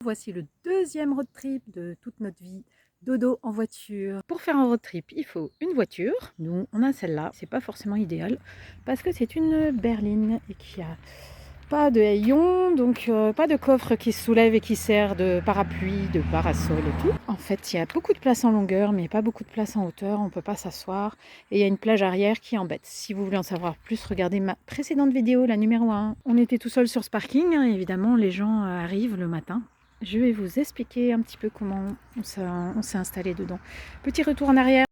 Voici le deuxième road trip de toute notre vie. Dodo en voiture. Pour faire un road trip, il faut une voiture. Nous, on a celle-là. C'est pas forcément idéal parce que c'est une berline et qu'il n'y a pas de haillons, donc pas de coffre qui se soulève et qui sert de parapluie, de parasol et tout. En fait, il y a beaucoup de place en longueur, mais pas beaucoup de place en hauteur. On peut pas s'asseoir. Et il y a une plage arrière qui embête. Si vous voulez en savoir plus, regardez ma précédente vidéo, la numéro 1. On était tout seul sur ce parking. Hein, évidemment, les gens arrivent le matin. Je vais vous expliquer un petit peu comment on s'est installé dedans. Petit retour en arrière.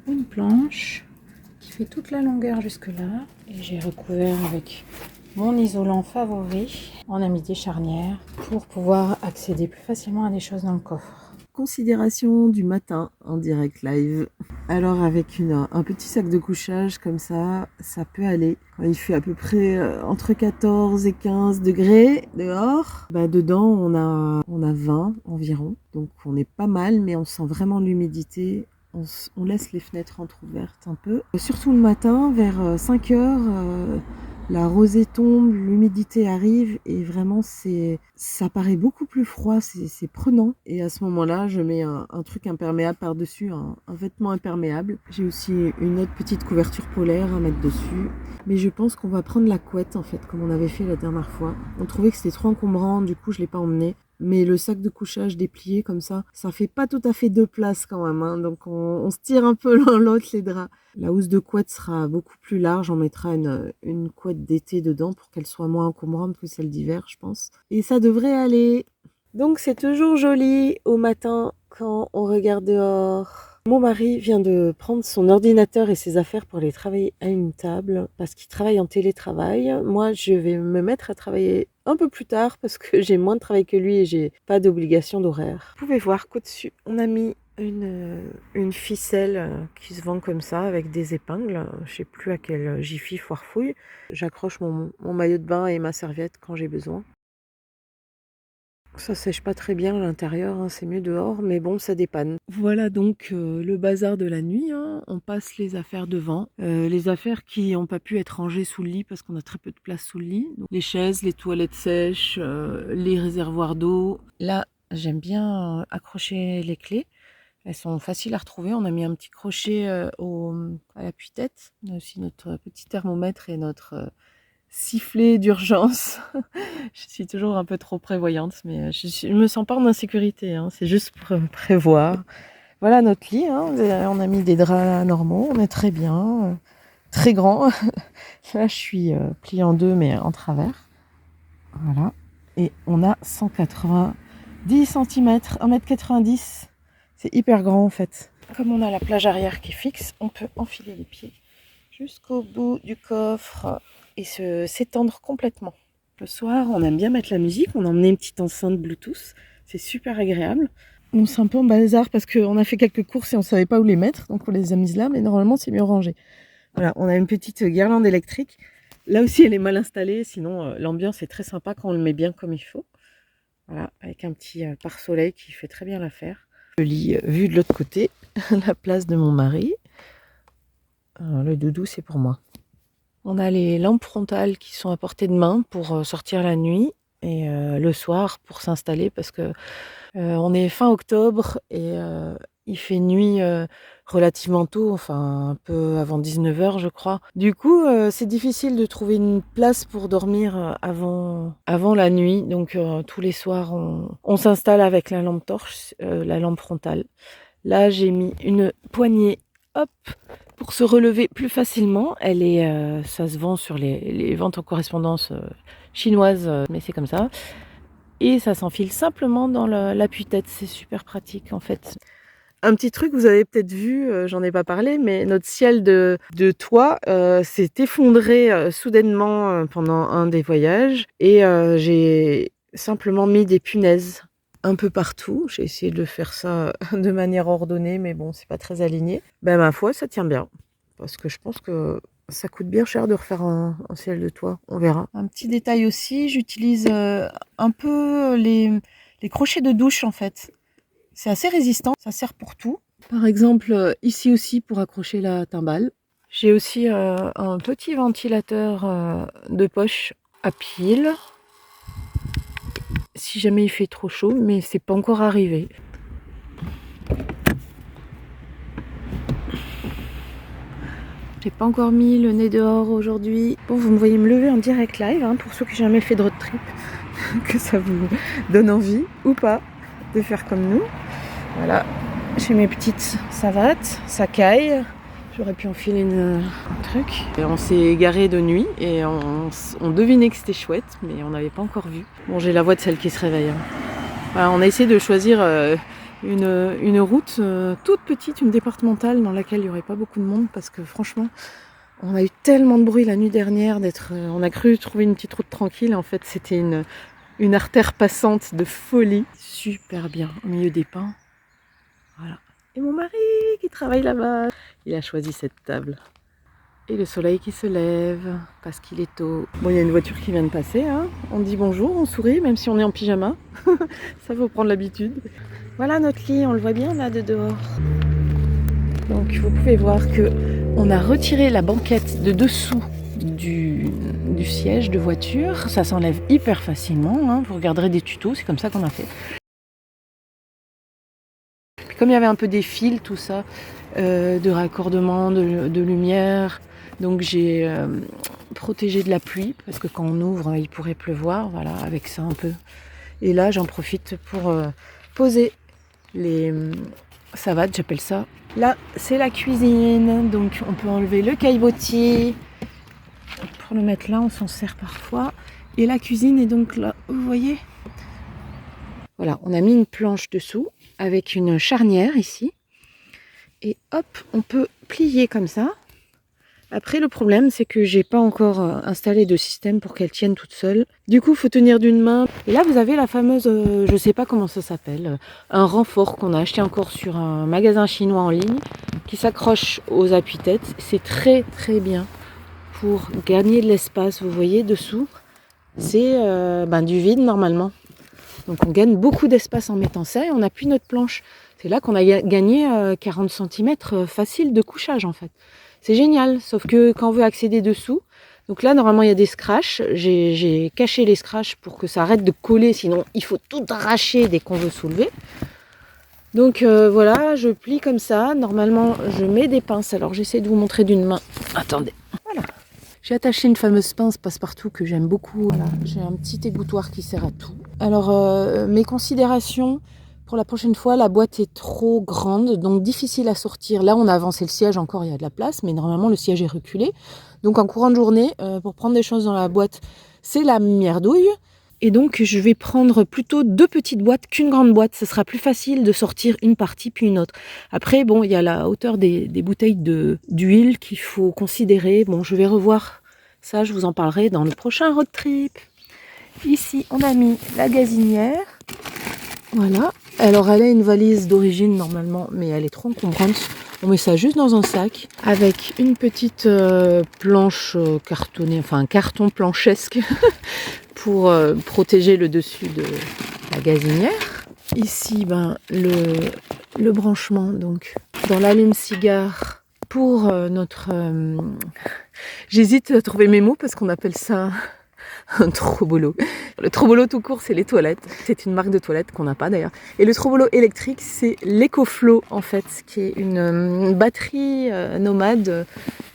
Une planche qui fait toute la longueur jusque là et j'ai recouvert avec mon isolant favori. On a mis des charnières pour pouvoir accéder plus facilement à des choses dans le coffre. Considération du matin en direct live. Alors avec un petit sac de couchage comme ça peut aller. Quand il fait à peu près entre 14 et 15 degrés dehors, dedans on a 20 environ. Donc on est pas mal, mais on sent vraiment l'humidité. On laisse les fenêtres entrouvertes un peu. Surtout le matin, vers 5 heures, la rosée tombe, l'humidité arrive et vraiment ça paraît beaucoup plus froid, c'est prenant. Et à ce moment-là, je mets un truc imperméable par-dessus, un vêtement imperméable. J'ai aussi une autre petite couverture polaire à mettre dessus. Mais je pense qu'on va prendre la couette en fait, comme on avait fait la dernière fois. On trouvait que c'était trop encombrant, du coup je l'ai pas emmené. Mais le sac de couchage déplié comme ça fait pas tout à fait 2 places quand même. Hein. Donc on se tire un peu l'un l'autre les draps. La housse de couette sera beaucoup plus large. On mettra une couette d'été dedans pour qu'elle soit moins encombrante que celle d'hiver, je pense. Et ça devrait aller. Donc c'est toujours joli au matin quand on regarde dehors. Mon mari vient de prendre son ordinateur et ses affaires pour aller travailler à une table parce qu'il travaille en télétravail. Moi, je vais me mettre à travailler un peu plus tard parce que j'ai moins de travail que lui et j'ai pas d'obligation d'horaire. Vous pouvez voir qu'au-dessus, on a mis une ficelle qui se vend comme ça avec des épingles. Je sais plus à quel jiffy foirefouille. J'accroche mon maillot de bain et ma serviette quand j'ai besoin. Ça sèche pas très bien à l'intérieur, hein, c'est mieux dehors, mais bon, ça dépanne. Voilà donc le bazar de la nuit. Hein. On passe les affaires devant. Les affaires qui n'ont pas pu être rangées sous le lit parce qu'on a très peu de place sous le lit. Donc, les chaises, les toilettes sèches, les réservoirs d'eau. Là, j'aime bien accrocher les clés. Elles sont faciles à retrouver. On a mis un petit crochet à l'appui-tête. On a aussi notre petit thermomètre et notre sifflet d'urgence. Je suis toujours un peu trop prévoyante, mais je me sens pas en insécurité. Hein. C'est juste pour prévoir. Voilà notre lit. Hein. On a mis des draps normaux. On est très bien. Très grand. Là, je suis pliée en deux, mais en travers. Voilà. Et on a 190 cm, 1m90. C'est hyper grand en fait. Comme on a la plage arrière qui est fixe, on peut enfiler les pieds jusqu'au bout du coffre et s'étendre complètement. Le soir, on aime bien mettre la musique. On a emmené une petite enceinte Bluetooth. C'est super agréable. Bon, c'est un peu en bazar parce qu'on a fait quelques courses et on ne savait pas où les mettre. Donc on les a mises là, mais normalement c'est mieux rangé. Voilà, on a une petite guirlande électrique. Là aussi, elle est mal installée. Sinon, l'ambiance est très sympa quand on le met bien comme il faut. Voilà, avec un petit pare-soleil qui fait très bien l'affaire. Le lit vu de l'autre côté, la place de mon mari. Alors, le doudou, c'est pour moi. On a les lampes frontales qui sont à portée de main pour sortir la nuit et le soir pour s'installer parce que on est fin octobre et il fait nuit relativement tôt, enfin un peu avant 19h je crois. Du coup, c'est difficile de trouver une place pour dormir avant la nuit. Donc tous les soirs, on s'installe avec la lampe torche, la lampe frontale. Là, j'ai mis une poignée, hop, pour se relever plus facilement. Elle est, ça se vend sur les ventes en correspondance chinoises, mais c'est comme ça. Et ça s'enfile simplement dans l'appui-tête. C'est super pratique en fait. Un petit truc, vous avez peut-être vu, j'en ai pas parlé, mais notre ciel de toit s'est effondré soudainement pendant un des voyages. Et j'ai simplement mis des punaises un peu partout. J'ai essayé de faire ça de manière ordonnée, mais bon, c'est pas très aligné. Ben, ma foi, ça tient bien. Parce que je pense que ça coûte bien cher de refaire un ciel de toit. On verra. Un petit détail aussi, j'utilise un peu les crochets de douche en fait. C'est assez résistant, ça sert pour tout. Par exemple, ici aussi pour accrocher la timbale. J'ai aussi un petit ventilateur de poche à pile. Si jamais il fait trop chaud, mais c'est pas encore arrivé. J'ai pas encore mis le nez dehors aujourd'hui. Bon, vous me voyez me lever en direct live, hein, pour ceux qui n'ont jamais fait de road trip, que ça vous donne envie ou pas de faire comme nous. Voilà, j'ai mes petites savates, ça caille. J'aurais pu enfiler un truc. Et on s'est égaré de nuit et on devinait que c'était chouette, mais on n'avait pas encore vu. Bon, j'ai la voix de celle qui se réveille. Hein. Voilà, on a essayé de choisir une route toute petite, une départementale dans laquelle il n'y aurait pas beaucoup de monde parce que franchement, on a eu tellement de bruit la nuit dernière on a cru trouver une petite route tranquille. En fait, c'était une artère passante de folie. Super bien, au milieu des pins. Voilà. Et mon mari qui travaille là-bas, il a choisi cette table. Et le soleil qui se lève parce qu'il est tôt. Bon, il y a une voiture qui vient de passer. Hein. On dit bonjour, on sourit, même si on est en pyjama. Ça faut prendre l'habitude. Voilà notre lit, on le voit bien là de dehors. Donc vous pouvez voir que on a retiré la banquette de dessous du siège de voiture. Ça s'enlève hyper facilement. Hein. Vous regarderez des tutos, c'est comme ça qu'on a fait. Comme il y avait un peu des fils, tout ça, de raccordement, de lumière, donc j'ai protégé de la pluie, parce que quand on ouvre, il pourrait pleuvoir, voilà, avec ça un peu. Et là, j'en profite pour poser les savates, j'appelle ça. Là, c'est la cuisine, donc on peut enlever le caillebotier. Pour le mettre là, on s'en sert parfois. Et la cuisine est donc là, vous voyez ? Voilà, on a mis une planche dessous avec une charnière ici. Et hop, on peut plier comme ça. Après, le problème, c'est que j'ai pas encore installé de système pour qu'elle tienne toute seule. Du coup, il faut tenir d'une main. Et là, vous avez la fameuse, je sais pas comment ça s'appelle, un renfort qu'on a acheté encore sur un magasin chinois en ligne qui s'accroche aux appuis-têtes. C'est très très bien pour gagner de l'espace. Vous voyez, dessous, c'est du vide normalement. Donc on gagne beaucoup d'espace en mettant ça et on appuie notre planche. C'est là qu'on a gagné 40 cm facile de couchage en fait. C'est génial, sauf que quand on veut accéder dessous, donc là normalement il y a des scratchs, j'ai caché les scratchs pour que ça arrête de coller, sinon il faut tout arracher dès qu'on veut soulever. Donc voilà, je plie comme ça, normalement je mets des pinces, alors j'essaie de vous montrer d'une main. Attendez, voilà. J'ai attaché une fameuse pince passe-partout que j'aime beaucoup. Voilà. J'ai un petit égouttoir qui sert à tout. Alors, mes considérations, pour la prochaine fois, la boîte est trop grande, donc difficile à sortir. Là, on a avancé le siège, encore il y a de la place, mais normalement le siège est reculé. Donc en courant de journée, pour prendre des choses dans la boîte, c'est la merdouille. Et donc je vais prendre plutôt 2 petites boîtes qu'une grande boîte. Ce sera plus facile de sortir une partie puis une autre. Après, bon, il y a la hauteur des bouteilles d'huile qu'il faut considérer. Bon, je vais revoir ça, je vous en parlerai dans le prochain road trip. Ici, on a mis la gazinière. Voilà. Alors, elle a une valise d'origine normalement, mais elle est trop encombrante. On met ça juste dans un sac avec une petite planche cartonnée, enfin un carton planchesque pour protéger le dessus de la gazinière. Ici, le branchement donc dans l'allume-cigare pour notre... J'hésite à trouver mes mots parce qu'on appelle ça un trobolo. Le trobolo tout court, c'est les toilettes. C'est une marque de toilettes qu'on n'a pas d'ailleurs. Et le trobolo électrique, c'est l'EcoFlow en fait, qui est une batterie nomade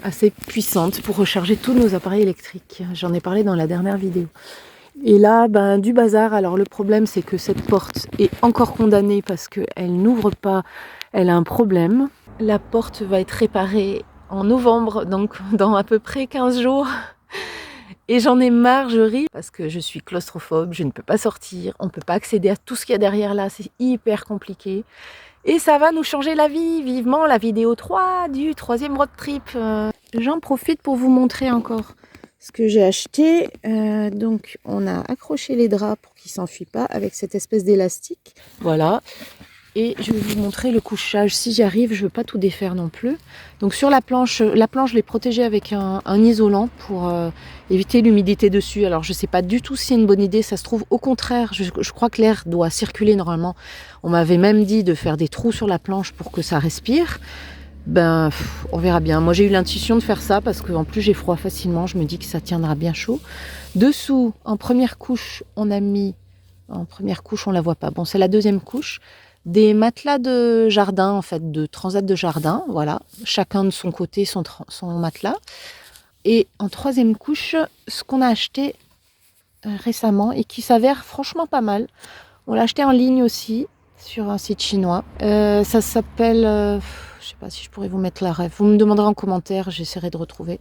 assez puissante pour recharger tous nos appareils électriques. J'en ai parlé dans la dernière vidéo. Et là, du bazar. Alors le problème, c'est que cette porte est encore condamnée parce qu'elle n'ouvre pas. Elle a un problème. La porte va être réparée en novembre, donc dans à peu près 15 jours. Et j'en ai marre, je ris, parce que je suis claustrophobe, je ne peux pas sortir, on ne peut pas accéder à tout ce qu'il y a derrière là, c'est hyper compliqué. Et ça va nous changer la vie, vivement la vidéo 3 du 3e road trip. J'en profite pour vous montrer encore ce que j'ai acheté. Donc on a accroché les draps pour qu'ils ne s'enfuient pas avec cette espèce d'élastique. Voilà. Et je vais vous montrer le couchage si j'y arrive, je ne veux pas tout défaire non plus. Donc sur la planche je l'ai protégée avec un isolant pour éviter l'humidité dessus. Alors je ne sais pas du tout si c'est une bonne idée, ça se trouve au contraire, je crois que l'air doit circuler normalement. On m'avait même dit de faire des trous sur la planche pour que ça respire. Ben on verra bien. Moi j'ai eu l'intuition de faire ça parce qu'en plus j'ai froid facilement, je me dis que ça tiendra bien chaud. Dessous, en première couche, on a mis, en première couche on la voit pas, bon c'est la deuxième couche, des matelas de jardin, en fait, de transat de jardin, voilà, chacun de son côté son matelas. Et en troisième couche, ce qu'on a acheté récemment et qui s'avère franchement pas mal. On l'a acheté en ligne aussi, sur un site chinois. Ça s'appelle, je sais pas si je pourrais vous mettre la ref, vous me demanderez en commentaire, j'essaierai de retrouver.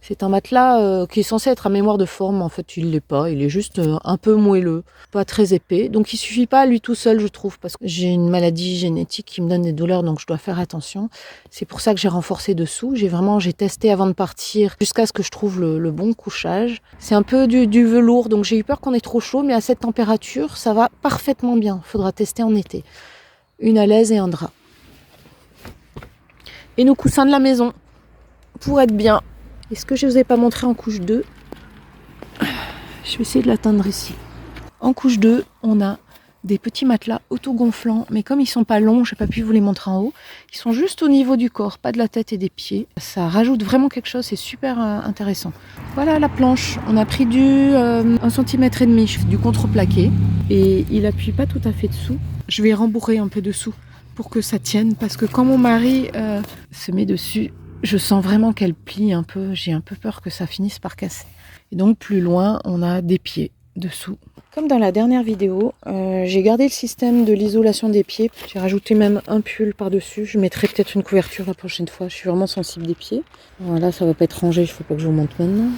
C'est un matelas qui est censé être à mémoire de forme, mais en fait il l'est pas, il est juste un peu moelleux, pas très épais. Donc il suffit pas à lui tout seul je trouve, parce que j'ai une maladie génétique qui me donne des douleurs, donc je dois faire attention. C'est pour ça que j'ai renforcé dessous, j'ai testé avant de partir jusqu'à ce que je trouve le bon couchage. C'est un peu du velours, donc j'ai eu peur qu'on ait trop chaud, mais à cette température ça va parfaitement bien, il faudra tester en été. Une alaise et un drap. Et nos coussins de la maison, pour être bien. Et ce que je ne vous ai pas montré en couche 2, je vais essayer de l'atteindre ici. En couche 2, on a des petits matelas autogonflants, mais comme ils sont pas longs, je n'ai pas pu vous les montrer en haut. Ils sont juste au niveau du corps, pas de la tête et des pieds. Ça rajoute vraiment quelque chose, c'est super intéressant. Voilà la planche, on a pris du 1,5 cm, du contreplaqué, et il appuie pas tout à fait dessous. Je vais rembourrer un peu dessous pour que ça tienne, parce que quand mon mari se met dessus, je sens vraiment qu'elle plie un peu, j'ai un peu peur que ça finisse par casser. Et donc plus loin, on a des pieds dessous. Comme dans la dernière vidéo, j'ai gardé le système de l'isolation des pieds. J'ai rajouté même un pull par-dessus. Je mettrai peut-être une couverture la prochaine fois. Je suis vraiment sensible des pieds. Voilà, ça va pas être rangé, il faut pas que je vous montre maintenant.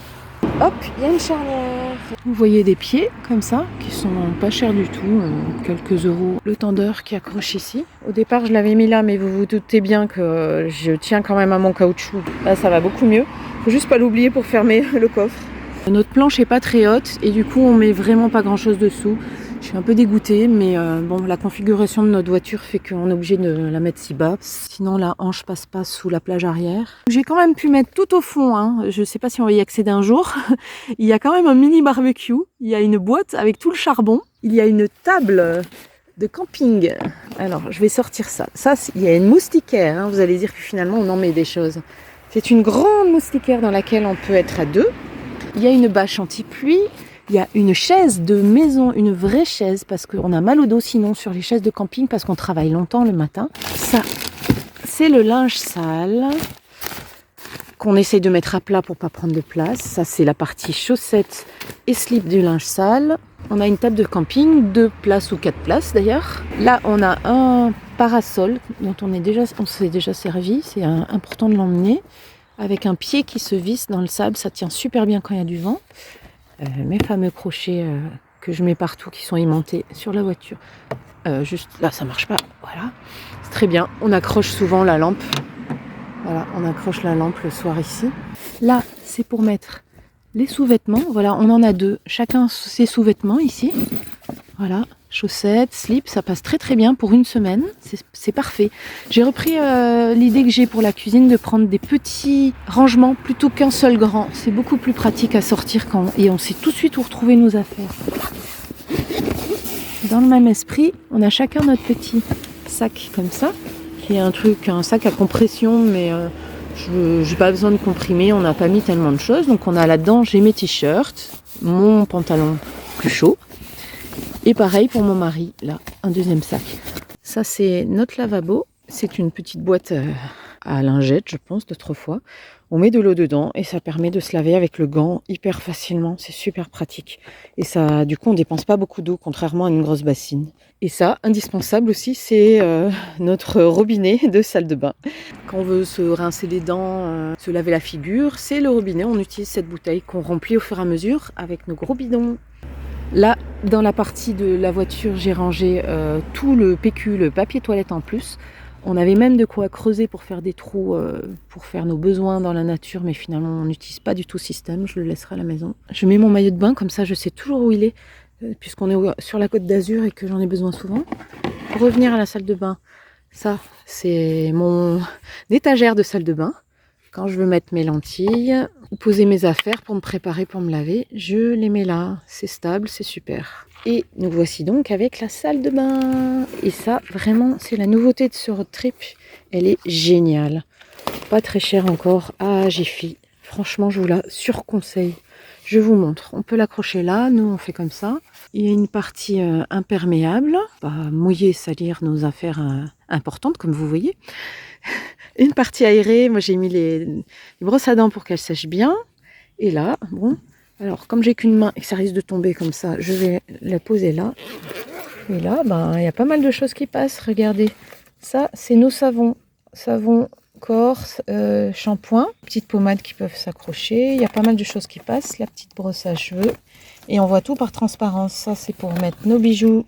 Hop, il y a une charnière. Vous voyez des pieds comme ça, qui sont pas chers du tout, quelques euros. Le tendeur qui accroche ici. Au départ, je l'avais mis là, mais vous vous doutez bien que je tiens quand même à mon caoutchouc. Là, ça va beaucoup mieux. Faut juste pas l'oublier pour fermer le coffre. Notre planche est pas très haute et du coup, on met vraiment pas grand chose dessous. Je suis un peu dégoûtée, mais bon, la configuration de notre voiture fait qu'on est obligé de la mettre si bas. Sinon, la hanche passe pas sous la plage arrière. J'ai quand même pu mettre tout au fond, hein. Je sais pas si on va y accéder un jour. Il y a quand même un mini barbecue. Il y a une boîte avec tout le charbon. Il y a une table de camping. Alors, je vais sortir ça. Ça, il y a une moustiquaire, hein. Vous allez dire que finalement, on en met des choses. C'est une grande moustiquaire dans laquelle on peut être à deux. Il y a une bâche anti-pluie. Il y a une chaise de maison, une vraie chaise, parce qu'on a mal au dos sinon sur les chaises de camping, parce qu'on travaille longtemps le matin. Ça, c'est le linge sale qu'on essaye de mettre à plat pour pas prendre de place. Ça, c'est la partie chaussettes et slip du linge sale. On a une table de camping, 2 places ou 4 places d'ailleurs. Là, on a un parasol dont on s'est déjà servi. C'est important de l'emmener. Avec un pied qui se visse dans le sable, ça tient super bien quand il y a du vent. Mes fameux crochets que je mets partout, qui sont aimantés sur la voiture. Juste là, ça marche pas. Voilà, c'est très bien. On accroche souvent la lampe. Voilà, on accroche la lampe le soir ici. Là, c'est pour mettre les sous-vêtements. Voilà, on en a 2. Chacun ses sous-vêtements ici. Voilà, chaussettes, slip, ça passe très très bien pour une semaine. C'est parfait. J'ai repris l'idée que j'ai pour la cuisine de prendre des petits rangements plutôt qu'un seul grand. C'est beaucoup plus pratique à sortir et on sait tout de suite où retrouver nos affaires. Dans le même esprit, on a chacun notre petit sac comme ça, qui est un sac à compression, mais je n'ai pas besoin de comprimer, on n'a pas mis tellement de choses. Donc on a là-dedans, j'ai mes t-shirts, mon pantalon plus chaud. Et pareil pour mon mari, là, un deuxième sac. Ça, c'est notre lavabo. C'est une petite boîte à lingettes, je pense, d'autrefois. On met de l'eau dedans et ça permet de se laver avec le gant hyper facilement. C'est super pratique. Et ça, du coup, on dépense pas beaucoup d'eau, contrairement à une grosse bassine. Et ça, indispensable aussi, c'est notre robinet de salle de bain. Quand on veut se rincer les dents, se laver la figure, c'est le robinet. On utilise cette bouteille qu'on remplit au fur et à mesure avec nos gros bidons. Là, dans la partie de la voiture, j'ai rangé tout le PQ, le papier toilette en plus. On avait même de quoi creuser pour faire des trous, pour faire nos besoins dans la nature, mais finalement on n'utilise pas du tout ce système, je le laisserai à la maison. Je mets mon maillot de bain, comme ça je sais toujours où il est, puisqu'on est sur la côte d'Azur et que j'en ai besoin souvent. Pour revenir à la salle de bain, ça c'est mon étagère de salle de bain. Quand je veux mettre mes lentilles ou poser mes affaires pour me préparer pour me laver, je les mets là. C'est stable, c'est super. Et nous voici donc avec la salle de bain. Et ça, vraiment, c'est la nouveauté de ce road trip. Elle est géniale. Pas très chère encore à Jiffy. Franchement, je vous la surconseille. Je vous montre. On peut l'accrocher là. Nous, on fait comme ça. Il y a une partie imperméable. Pas mouiller, salir nos affaires importantes, comme vous voyez. Une partie aérée, moi j'ai mis les brosses à dents pour qu'elles sèchent bien. Et là, bon, alors comme j'ai qu'une main et que ça risque de tomber comme ça, je vais la poser là. Et là, ben, il y a pas mal de choses qui passent. Regardez, ça c'est nos savons. Savon, corps, shampoing, petites pommades qui peuvent s'accrocher. Il y a pas mal de choses qui passent. La petite brosse à cheveux. Et on voit tout par transparence. Ça c'est pour mettre nos bijoux,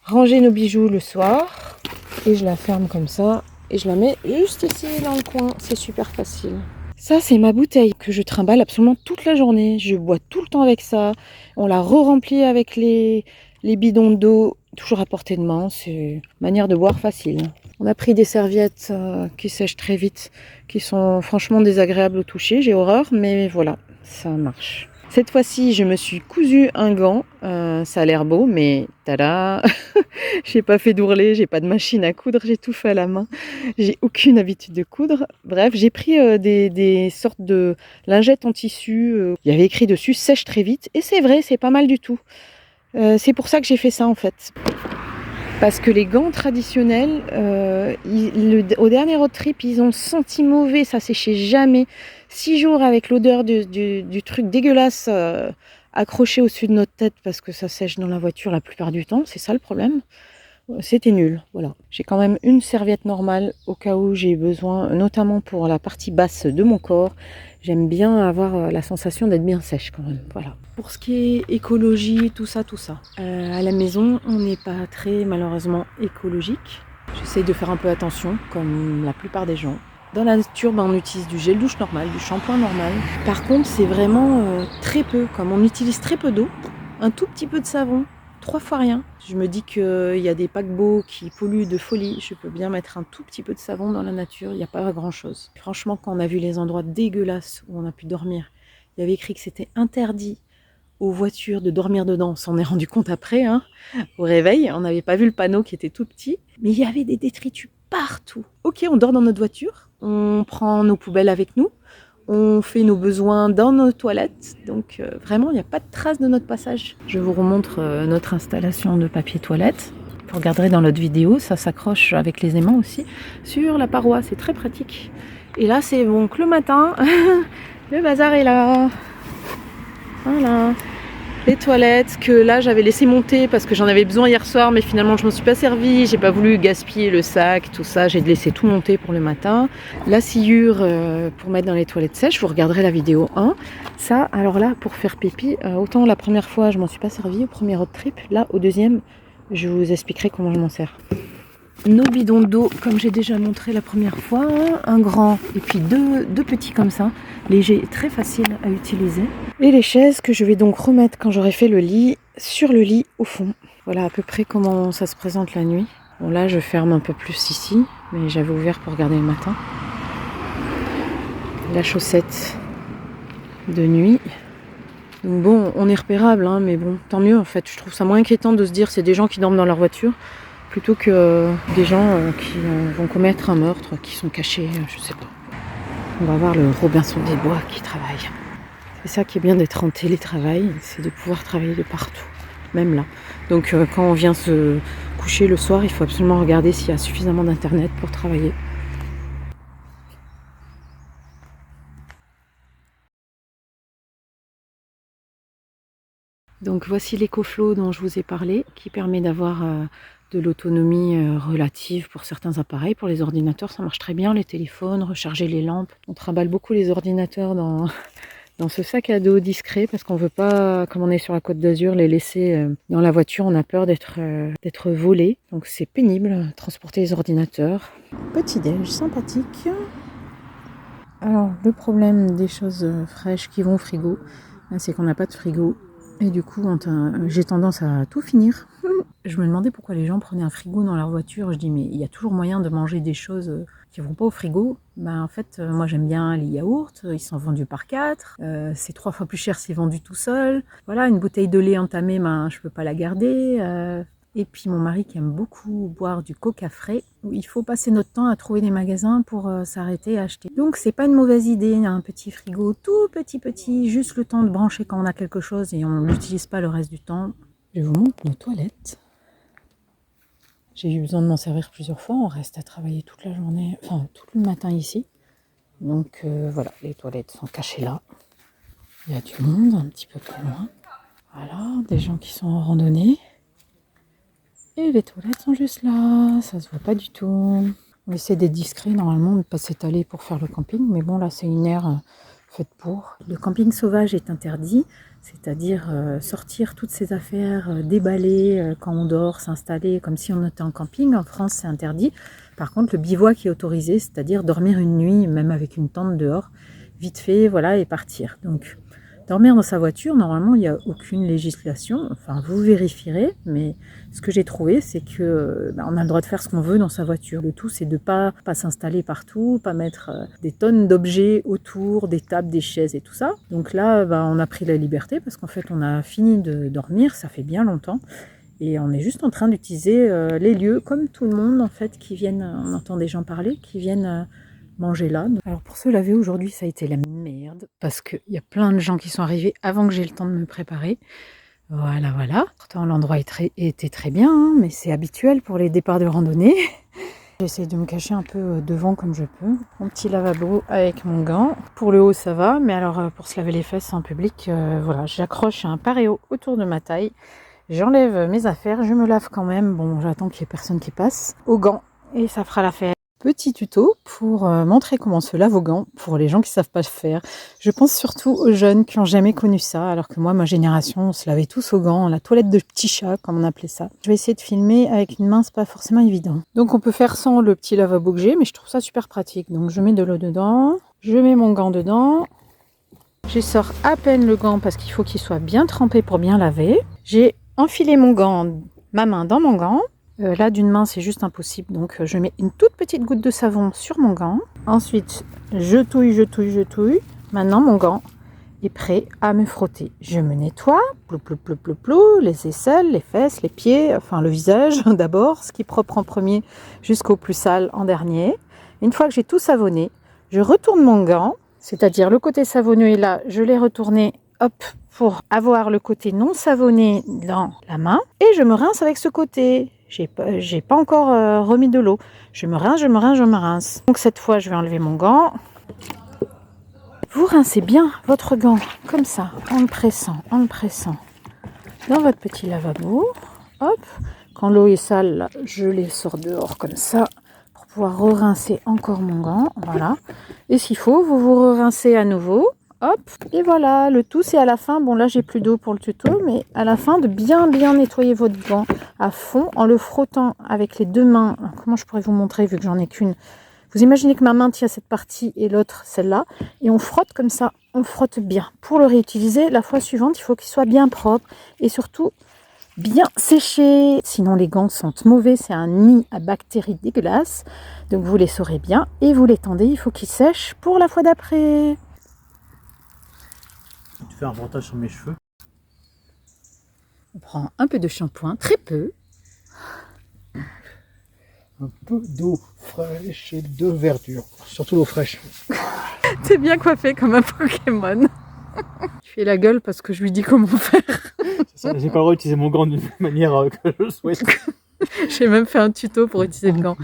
ranger nos bijoux le soir. Et je la ferme comme ça. Et je la mets juste ici dans le coin, c'est super facile. Ça, c'est ma bouteille que je trimballe absolument toute la journée. Je bois tout le temps avec ça. On la re-remplit avec les bidons d'eau, toujours à portée de main. C'est une manière de boire facile. On a pris des serviettes qui sèchent très vite, qui sont franchement désagréables au toucher. J'ai horreur, mais voilà, ça marche. Cette fois-ci, je me suis cousu un gant. Ça a l'air beau, mais tada. J'ai pas fait d'ourlet, j'ai pas de machine à coudre, j'ai tout fait à la main. J'ai aucune habitude de coudre. Bref, j'ai pris des sortes de lingettes en tissu. Il y avait écrit dessus sèche très vite. Et c'est vrai, c'est pas mal du tout. C'est pour ça que j'ai fait ça en fait. Parce que les gants traditionnels, au dernier road trip, ils ont senti mauvais, ça séchait jamais. 6 jours avec l'odeur du truc dégueulasse accroché au-dessus de notre tête parce que ça sèche dans la voiture la plupart du temps, c'est ça le problème. C'était nul, voilà. J'ai quand même une serviette normale au cas où j'ai besoin, notamment pour la partie basse de mon corps. J'aime bien avoir la sensation d'être bien sèche quand même, voilà. Pour ce qui est écologie, tout ça. À la maison, on n'est pas très malheureusement écologique. J'essaye de faire un peu attention, comme la plupart des gens. Dans la nature, on utilise du gel douche normal, du shampoing normal. Par contre, c'est vraiment très peu. Comme on utilise très peu d'eau, un tout petit peu de savon, 3 fois rien. Je me dis qu'il y a des paquebots qui polluent de folie. Je peux bien mettre un tout petit peu de savon dans la nature. Il n'y a pas grand-chose. Franchement, quand on a vu les endroits dégueulasses où on a pu dormir, il y avait écrit que c'était interdit aux voitures de dormir dedans. On s'en est rendu compte après, au réveil. On n'avait pas vu le panneau qui était tout petit. Mais il y avait des détritus partout. Ok, on dort dans notre voiture. On prend nos poubelles avec nous. On fait nos besoins dans nos toilettes. Donc vraiment, il n'y a pas de trace de notre passage. Je vous remontre notre installation de papier toilette. Vous regarderez dans notre vidéo, ça s'accroche avec les aimants aussi sur la paroi. C'est très pratique. Et là, c'est donc le matin. Le bazar est là. Voilà. Les toilettes que là j'avais laissé monter parce que j'en avais besoin hier soir, mais finalement je m'en suis pas servi, j'ai pas voulu gaspiller le sac, tout ça, j'ai laissé tout monter pour le matin. La sciure pour mettre dans les toilettes sèches, vous regarderez la vidéo 1. Ça, alors là, pour faire pipi, autant la première fois je m'en suis pas servi au premier road trip, là au deuxième, je vous expliquerai comment je m'en sers. Nos bidons d'eau, comme j'ai déjà montré la première fois, un grand et puis deux petits comme ça, légers, très faciles à utiliser. Et les chaises que je vais donc remettre quand j'aurai fait le lit, sur le lit au fond. Voilà à peu près comment ça se présente la nuit. Bon là je ferme un peu plus ici, mais j'avais ouvert pour regarder le matin. La chaussette de nuit. Donc bon, on est repérable, mais bon, tant mieux en fait. Je trouve ça moins inquiétant de se dire c'est des gens qui dorment dans leur voiture, plutôt que des gens qui vont commettre un meurtre, qui sont cachés, je sais pas. On va voir le Robinson des Bois qui travaille. C'est ça qui est bien d'être en télétravail, c'est de pouvoir travailler de partout, même là. Donc quand on vient se coucher le soir, il faut absolument regarder s'il y a suffisamment d'internet pour travailler. Donc voici l'EcoFlow dont je vous ai parlé, qui permet d'avoir de l'autonomie relative pour certains appareils. Pour les ordinateurs, ça marche très bien, les téléphones, recharger les lampes. On trimballe beaucoup les ordinateurs dans dans ce sac à dos discret parce qu'on veut pas, comme on est sur la Côte d'Azur, les laisser dans la voiture. On a peur d'être volé. Donc c'est pénible, transporter les ordinateurs. Petit déj sympathique. Alors le problème des choses fraîches qui vont au frigo, c'est qu'on n'a pas de frigo. Et du coup, j'ai tendance à tout finir. Je me demandais pourquoi les gens prenaient un frigo dans leur voiture. Je dis, mais il y a toujours moyen de manger des choses qui ne vont pas au frigo. En fait, moi j'aime bien les yaourts, ils sont vendus par 4. C'est 3 fois plus cher s'ils sont vendus tout seul. Voilà, une bouteille de lait entamée, je ne peux pas la garder. Et puis mon mari qui aime beaucoup boire du coca frais, il faut passer notre temps à trouver des magasins pour s'arrêter et acheter. Donc c'est pas une mauvaise idée, un petit frigo tout petit, juste le temps de brancher quand on a quelque chose et on l'utilise pas le reste du temps. Je vous montre nos toilettes. J'ai eu besoin de m'en servir plusieurs fois, on reste à travailler toute la journée, enfin tout le matin ici. Donc voilà, les toilettes sont cachées là. Il y a du monde un petit peu plus loin. Voilà, des gens qui sont en randonnée. Et les toilettes sont juste là, ça se voit pas du tout. On essaie d'être discret normalement, de ne pas s'étaler pour faire le camping, mais bon là c'est une aire faite pour. Le camping sauvage est interdit, c'est-à-dire sortir toutes ses affaires, déballer quand on dort, s'installer comme si on était en camping. En France c'est interdit. Par contre le bivouac est autorisé, c'est-à-dire dormir une nuit, même avec une tente dehors, vite fait, voilà, et partir. Donc dormir dans sa voiture, normalement, il n'y a aucune législation. Enfin, vous vérifierez, mais ce que j'ai trouvé, c'est que on a le droit de faire ce qu'on veut dans sa voiture. Le tout, c'est de pas s'installer partout, pas mettre des tonnes d'objets autour, des tables, des chaises et tout ça. Donc là, on a pris la liberté parce qu'en fait, on a fini de dormir, ça fait bien longtemps. Et on est juste en train d'utiliser les lieux, comme tout le monde, en fait, qui viennent, on entend des gens parler, qui viennent manger là. Alors pour se laver aujourd'hui, ça a été la merde parce qu'il y a plein de gens qui sont arrivés avant que j'ai le temps de me préparer. Voilà. Pourtant l'endroit était très bien, mais c'est habituel pour les départs de randonnée. J'essaie de me cacher un peu devant comme je peux. Mon petit lavabo avec mon gant. Pour le haut ça va, mais alors pour se laver les fesses en public, voilà, j'accroche un paréo autour de ma taille. J'enlève mes affaires, je me lave quand même. Bon, j'attends qu'il n'y ait personne qui passe. Au gant, et ça fera l'affaire. Petit tuto pour montrer comment se lave au gant pour les gens qui ne savent pas faire. Je pense surtout aux jeunes qui n'ont jamais connu ça, alors que moi, ma génération, on se lavait tous au gant, la toilette de petit chat, comme on appelait ça. Je vais essayer de filmer avec une main, c'est pas forcément évident. Donc on peut faire sans le petit lavabo que j'ai, mais je trouve ça super pratique. Donc je mets de l'eau dedans, je mets mon gant dedans. Je sors à peine le gant parce qu'il faut qu'il soit bien trempé pour bien laver. J'ai enfilé mon gant, ma main dans mon gant. Là, d'une main, c'est juste impossible. Donc, je mets une toute petite goutte de savon sur mon gant. Ensuite, je touille. Maintenant, mon gant est prêt à me frotter. Je me nettoie, plou, les aisselles, les fesses, les pieds, enfin le visage d'abord, ce qui est propre en premier jusqu'au plus sale en dernier. Une fois que j'ai tout savonné, je retourne mon gant, c'est-à-dire le côté savonneux est là, je l'ai retourné, hop, pour avoir le côté non savonné dans la main. Et je me rince avec ce côté. J'ai pas encore remis de l'eau. Je me rince. Donc cette fois, je vais enlever mon gant. Vous rincez bien votre gant, comme ça, en le pressant, dans votre petit lavabo. Hop, quand l'eau est sale, là, je les sors dehors comme ça, pour pouvoir re-rincer encore mon gant. Voilà. Et s'il faut, vous rincez à nouveau. Hop, et voilà, le tout c'est à la fin, bon là j'ai plus d'eau pour le tuto, mais à la fin de bien nettoyer votre gant à fond en le frottant avec les deux mains. Comment je pourrais vous montrer vu que j'en ai qu'une? Vous imaginez que ma main tient cette partie et l'autre celle-là, et on frotte comme ça, on frotte bien. Pour le réutiliser, la fois suivante, il faut qu'il soit bien propre et surtout bien séché. Sinon les gants sont mauvais, c'est un nid à bactéries dégueulasses, donc vous les saurez bien et vous les tendez, il faut qu'ils sèchent pour la fois d'après. Tu fais un reportage sur mes cheveux. On prend un peu de shampoing, très peu. Un peu d'eau fraîche et de verdure. Surtout l'eau fraîche. T'es bien coiffé comme un Pokémon. Je fais la gueule parce que je lui dis comment faire. J'ai pas le droit d'utiliser mon gant d'une manière que je souhaite. J'ai même fait un tuto pour utiliser le gant.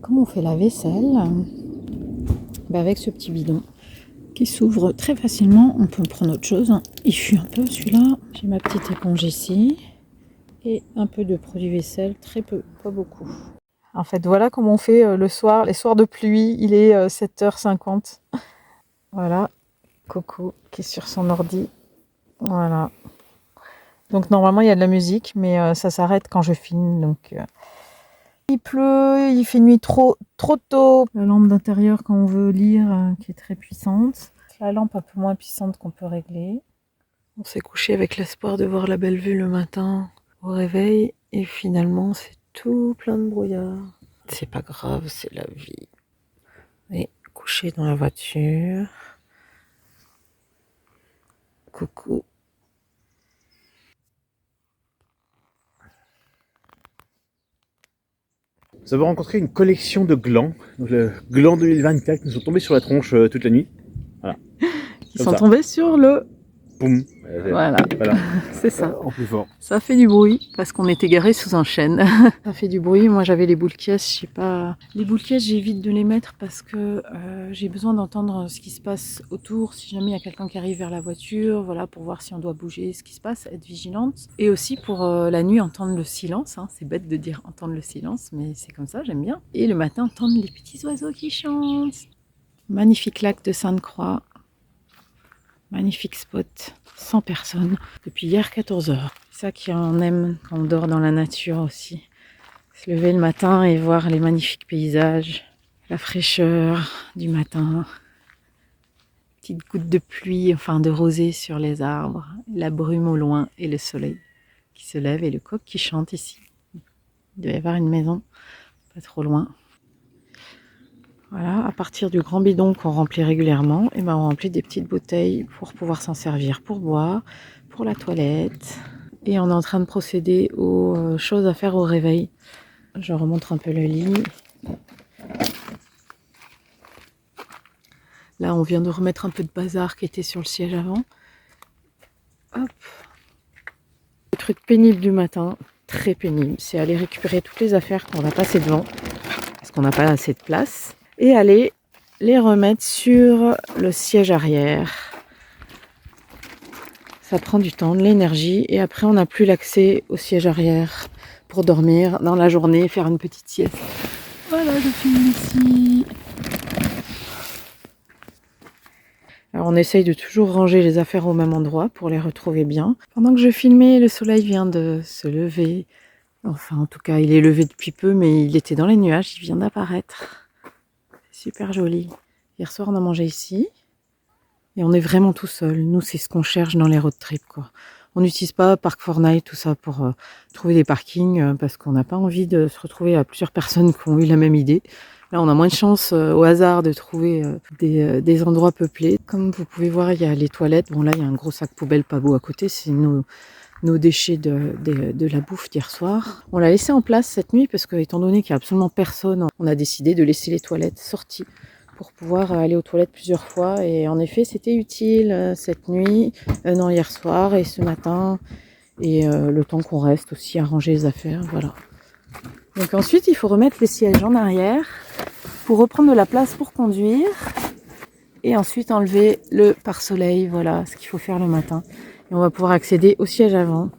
Comment on fait la vaisselle? Avec ce petit bidon qui s'ouvre très facilement. On peut prendre autre chose. Il fuit un peu celui-là. J'ai ma petite éponge ici. Et un peu de produit vaisselle. Très peu, pas beaucoup. En fait, voilà comment on fait le soir. Les soirs de pluie, il est 7h50. Voilà. Coco qui est sur son ordi. Voilà. Donc normalement il y a de la musique, mais ça s'arrête quand je filme. Donc il pleut, il fait nuit trop tôt. La lampe d'intérieur quand on veut lire qui est très puissante. La lampe un peu moins puissante qu'on peut régler. On s'est couché avec l'espoir de voir la belle vue le matin au réveil et finalement c'est tout plein de brouillard. C'est pas grave, c'est la vie. Et couché dans la voiture. Coucou. Nous avons rencontré une collection de glands, donc le gland 2024, qui nous sont tombés sur la tronche toute la nuit. Voilà. Ils sont tombés sur le... Boum. Voilà. C'est ça. En plus fort. Ça fait du bruit parce qu'on était garé sous un chêne. Ça fait du bruit. Moi j'avais les boules caisses, je sais pas. Les boules caisses, j'évite de les mettre parce que j'ai besoin d'entendre ce qui se passe autour. Si jamais il y a quelqu'un qui arrive vers la voiture, voilà, pour voir si on doit bouger, ce qui se passe, être vigilante. Et aussi pour la nuit entendre le silence. Hein. C'est bête de dire entendre le silence, mais c'est comme ça, j'aime bien. Et le matin entendre les petits oiseaux qui chantent. Magnifique lac de Sainte-Croix. Magnifique spot, 100 personnes, depuis hier 14h. C'est ça qu'on aime quand on dort dans la nature aussi. Se lever le matin et voir les magnifiques paysages, la fraîcheur du matin, petites gouttes de pluie, enfin de rosée sur les arbres, la brume au loin et le soleil qui se lève et le coq qui chante ici. Il doit y avoir une maison, pas trop loin. Voilà, à partir du grand bidon qu'on remplit régulièrement, et ben on remplit des petites bouteilles pour pouvoir s'en servir pour boire, pour la toilette. Et on est en train de procéder aux choses à faire au réveil. Je remonte un peu le lit. Là, on vient de remettre un peu de bazar qui était sur le siège avant. Hop. Le truc pénible du matin, très pénible, c'est aller récupérer toutes les affaires qu'on a passées devant, parce qu'on n'a pas assez de place. Et aller les remettre sur le siège arrière. Ça prend du temps, de l'énergie, et après on n'a plus l'accès au siège arrière pour dormir dans la journée, faire une petite sieste. Voilà, je filme ici. Alors on essaye de toujours ranger les affaires au même endroit pour les retrouver bien. Pendant que je filmais, le soleil vient de se lever. Enfin, en tout cas, il est levé depuis peu, mais il était dans les nuages, il vient d'apparaître. Super joli. Hier soir, on a mangé ici. Et on est vraiment tout seul. Nous, c'est ce qu'on cherche dans les road trips, quoi. On n'utilise pas Park4Night, tout ça, pour trouver des parkings, parce qu'on n'a pas envie de se retrouver à plusieurs personnes qui ont eu la même idée. Là, on a moins de chance au hasard de trouver des endroits peuplés. Comme vous pouvez voir, il y a les toilettes. Bon, là, il y a un gros sac poubelle pas beau à côté. C'est nos déchets de la bouffe d'hier soir. On l'a laissé en place cette nuit parce que, étant donné qu'il n'y a absolument personne, on a décidé de laisser les toilettes sorties pour pouvoir aller aux toilettes plusieurs fois. Et en effet, c'était utile cette nuit, non, hier soir et ce matin. Et le temps qu'on reste aussi à ranger les affaires, voilà. Donc ensuite, il faut remettre les sièges en arrière pour reprendre de la place pour conduire. Et ensuite enlever le pare-soleil, voilà ce qu'il faut faire le matin. Et on va pouvoir accéder au siège avant.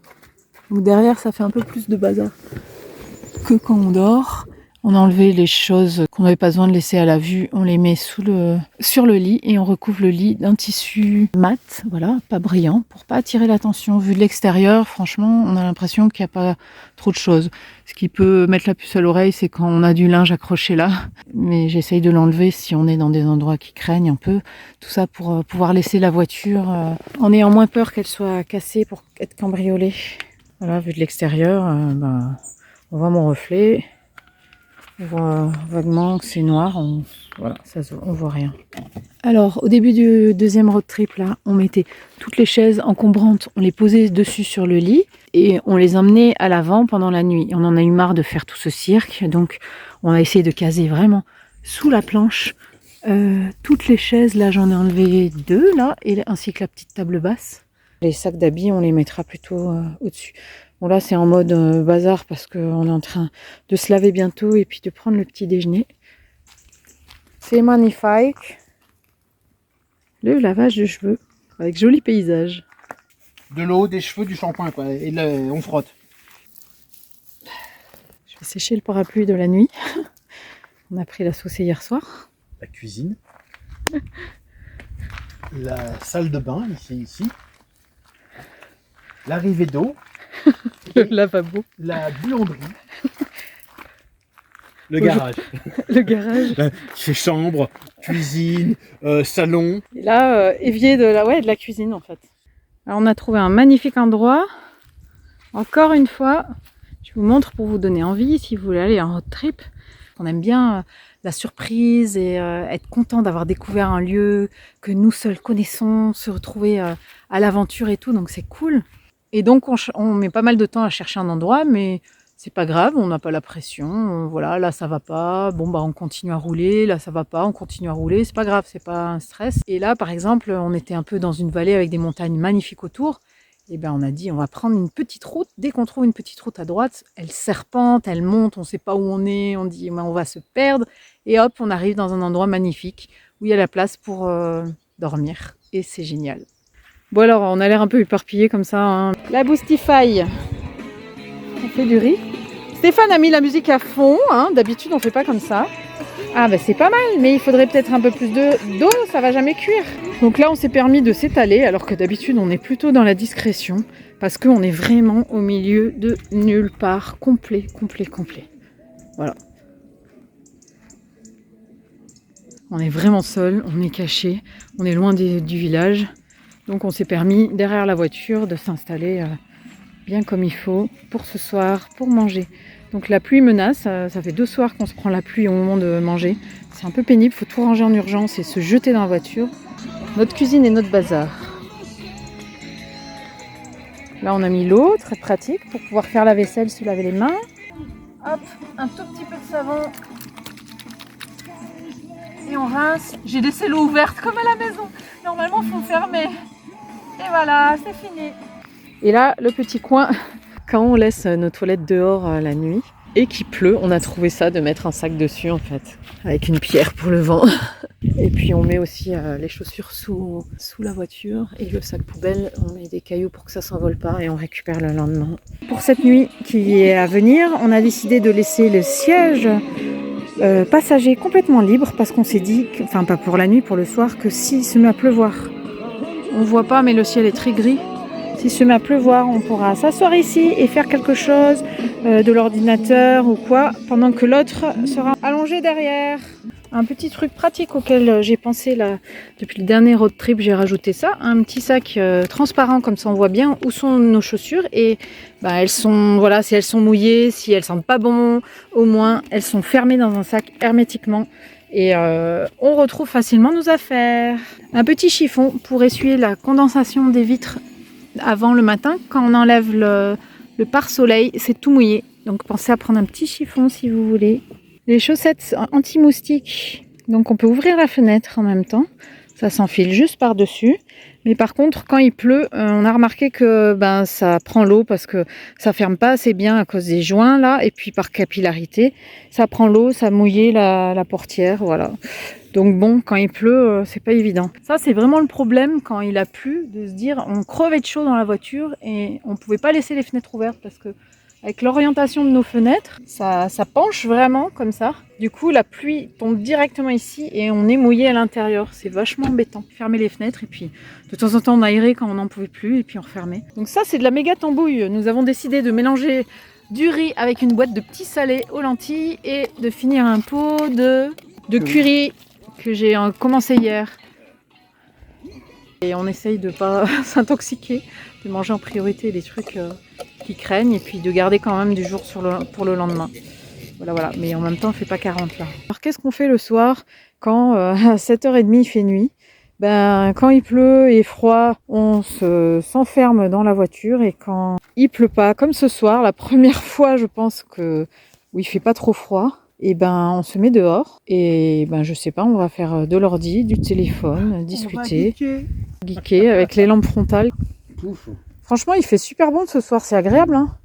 Donc derrière, ça fait un peu plus de bazar que quand on dort. On a enlevé les choses qu'on n'avait pas besoin de laisser à la vue. On les met sur le lit et on recouvre le lit d'un tissu mat, voilà, pas brillant, pour pas attirer l'attention. Vu de l'extérieur, franchement, on a l'impression qu'il n'y a pas trop de choses. Ce qui peut mettre la puce à l'oreille, c'est quand on a du linge accroché là. Mais j'essaye de l'enlever si on est dans des endroits qui craignent un peu. Tout ça pour pouvoir laisser la voiture en ayant moins peur qu'elle soit cassée pour être cambriolée. Voilà, vu de l'extérieur, on voit mon reflet. On voit vaguement que c'est noir, on voit rien. Alors, au début du deuxième road trip, là, on mettait toutes les chaises encombrantes, on les posait dessus sur le lit et on les emmenait à l'avant pendant la nuit. On en a eu marre de faire tout ce cirque, donc on a essayé de caser vraiment sous la planche toutes les chaises. Là, j'en ai enlevé 2, là, ainsi que la petite table basse. Les sacs d'habits, on les mettra plutôt au-dessus. Bon là c'est en mode bazar parce qu'on est en train de se laver bientôt et puis de prendre le petit déjeuner. C'est magnifique. Le lavage de cheveux avec joli paysage. De l'eau, des cheveux, du shampoing, quoi. Et là, on frotte. Je vais sécher le parapluie de la nuit. On a pris la sauce hier soir. La cuisine. la salle de bain, ici. L'arrivée d'eau. Le lavabo. La buanderie. Le garage. Le garage. Chez chambre, cuisine, salon. Et là, évier de la cuisine en fait. Alors, on a trouvé un magnifique endroit. Encore une fois, je vous montre pour vous donner envie si vous voulez aller en road trip. On aime bien la surprise et être content d'avoir découvert un lieu que nous seuls connaissons, se retrouver à l'aventure et tout, donc c'est cool. Et donc on met pas mal de temps à chercher un endroit, mais c'est pas grave, on n'a pas la pression. Voilà, là ça va pas, bon bah on continue à rouler, là ça va pas, on continue à rouler, c'est pas grave, c'est pas un stress. Et là par exemple, on était un peu dans une vallée avec des montagnes magnifiques autour. Et ben on a dit on va prendre une petite route. Dès qu'on trouve une petite route à droite, elle serpente, elle monte, on ne sait pas où on est, on dit on va se perdre. Et hop, on arrive dans un endroit magnifique où il y a la place pour dormir. Et c'est génial. Bon alors, on a l'air un peu éparpillé comme ça. Hein. La Boostify. On fait du riz. Stéphane a mis la musique à fond. Hein. D'habitude, on fait pas comme ça. Ah ben c'est pas mal, mais il faudrait peut-être un peu plus d'eau, ça va jamais cuire. Donc là on s'est permis de s'étaler, alors que d'habitude on est plutôt dans la discrétion, parce qu'on est vraiment au milieu de nulle part, complet. Voilà. On est vraiment seul, on est caché, on est loin du village, donc on s'est permis derrière la voiture de s'installer bien comme il faut pour ce soir, pour manger. Donc la pluie menace, ça fait 2 soirs qu'on se prend la pluie au moment de manger. C'est un peu pénible, il faut tout ranger en urgence et se jeter dans la voiture. Notre cuisine et notre bazar. Là on a mis l'eau, très pratique, pour pouvoir faire la vaisselle, se laver les mains. Hop, un tout petit peu de savon. Et on rince. J'ai laissé l'eau ouverte comme à la maison. Normalement il faut fermer. Et voilà, c'est fini. Et là, le petit coin... Quand on laisse nos toilettes dehors la nuit et qu'il pleut, on a trouvé ça de mettre un sac dessus en fait, avec une pierre pour le vent. Et puis on met aussi les chaussures sous la voiture et le sac poubelle, on met des cailloux pour que ça s'envole pas et on récupère le lendemain. Pour cette nuit qui est à venir, on a décidé de laisser le siège passager complètement libre parce qu'on s'est dit, enfin pas pour la nuit, pour le soir, que s'il se met à pleuvoir, on voit pas mais le ciel est très gris. S'il se met à pleuvoir, on pourra s'asseoir ici et faire quelque chose de l'ordinateur ou quoi, pendant que l'autre sera allongé derrière. Un petit truc pratique auquel j'ai pensé là, depuis le dernier road trip, j'ai rajouté ça. Un petit sac transparent, comme ça on voit bien où sont nos chaussures. Et elles sont, voilà, si elles sont mouillées, si elles sentent pas bon, au moins elles sont fermées dans un sac hermétiquement. Et on retrouve facilement nos affaires. Un petit chiffon pour essuyer la condensation des vitres avant le matin, quand on enlève le pare-soleil, c'est tout mouillé. Donc pensez à prendre un petit chiffon si vous voulez. Les chaussettes anti-moustiques, donc on peut ouvrir la fenêtre en même temps. Ça s'enfile juste par-dessus. Mais par contre, quand il pleut, on a remarqué que ça prend l'eau parce que ça ferme pas assez bien à cause des joints là. Et puis par capillarité, ça prend l'eau, ça mouille la portière, voilà. Donc bon, quand il pleut, c'est pas évident. Ça, c'est vraiment le problème quand il a plu, de se dire on crevait de chaud dans la voiture et on pouvait pas laisser les fenêtres ouvertes parce que avec l'orientation de nos fenêtres, ça penche vraiment comme ça. Du coup, la pluie tombe directement ici et on est mouillé à l'intérieur. C'est vachement embêtant. Fermer les fenêtres et puis de temps en temps on aérait quand on n'en pouvait plus et puis on refermait. Donc ça, c'est de la méga tambouille. Nous avons décidé de mélanger du riz avec une boîte de petits salés aux lentilles et de finir un pot de curry que j'ai commencé hier. Et on essaye de pas s'intoxiquer, de manger en priorité des trucs qui craignent et puis de garder quand même du jour pour le lendemain. Voilà. Mais en même temps, on fait pas 40 là. Alors qu'est-ce qu'on fait le soir quand à 7h30 il fait nuit? Quand il pleut et froid, on s'enferme dans la voiture et quand il pleut pas, comme ce soir, la première fois je pense où il fait pas trop froid, et on se met dehors et je sais pas, on va faire de l'ordi, du téléphone, discuter, geeker avec les lampes frontales. Pouf. Franchement, il fait super bon ce soir, c'est agréable, hein.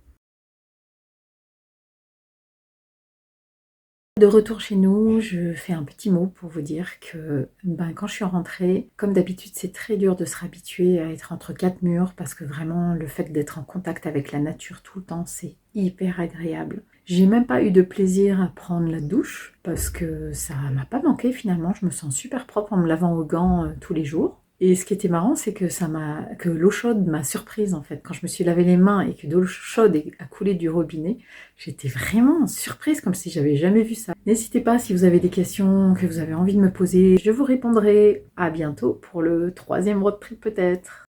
De retour chez nous, je fais un petit mot pour vous dire que quand je suis rentrée, comme d'habitude, c'est très dur de se réhabituer à être entre 4 murs parce que vraiment, le fait d'être en contact avec la nature tout le temps, c'est hyper agréable. J'ai même pas eu de plaisir à prendre la douche parce que ça m'a pas manqué finalement. Je me sens super propre en me lavant aux gants tous les jours. Et ce qui était marrant, c'est que l'eau chaude m'a surprise en fait. Quand je me suis lavé les mains et que de l'eau chaude a coulé du robinet, j'étais vraiment surprise, comme si j'avais jamais vu ça. N'hésitez pas si vous avez des questions que vous avez envie de me poser, je vous répondrai. À bientôt pour le 3e road trip peut-être.